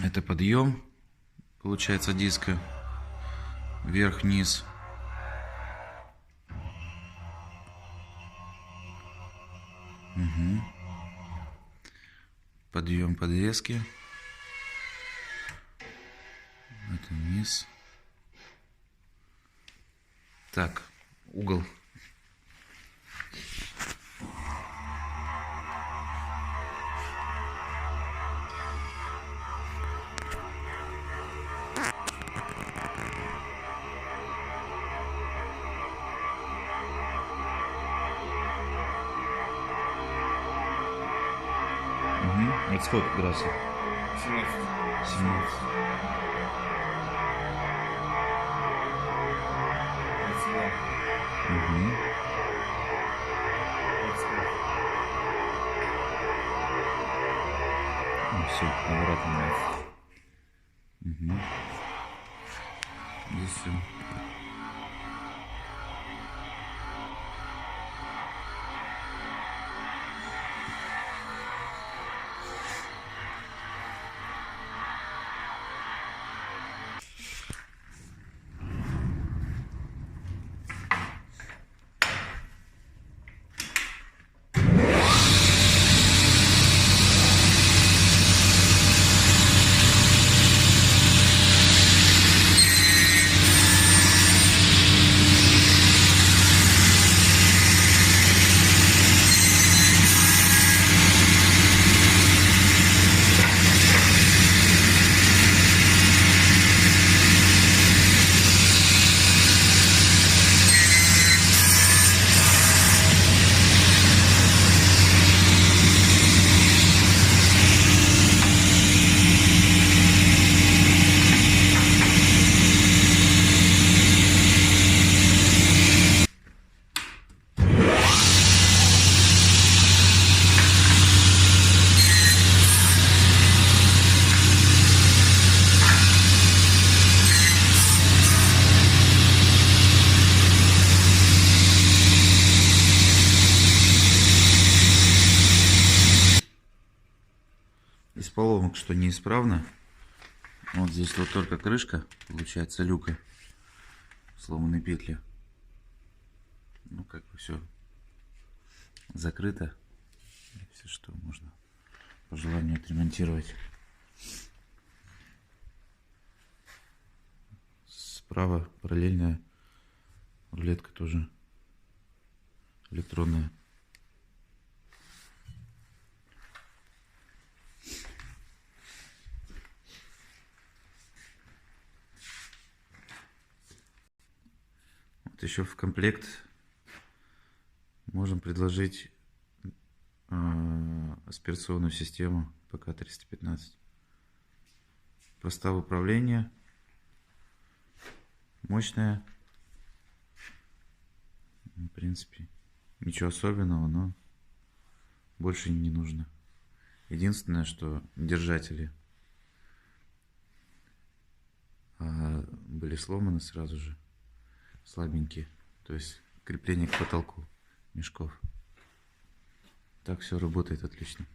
Это подъем, получается, диска вверх-вниз. Угу. Подъем подвески. Это вниз. Так, угол. Это сколько градусов? 17. 17. 22. Угу. 25. Ну, все, обратно. Угу. Здесь все. Из поломок, что неисправно, вот здесь вот только крышка, получается, люка, сломанные петли. Ну, как бы все закрыто. Все, что можно по желанию отремонтировать. Справа параллельная рулетка тоже электронная. Вот еще в комплект можем предложить аспирационную систему ПК-315. Проста в управлении, мощная. В принципе, ничего особенного, но больше не нужно. Единственное, что держатели были сломаны сразу же, слабенькие, то есть крепление к потолку мешков. Так все работает отлично.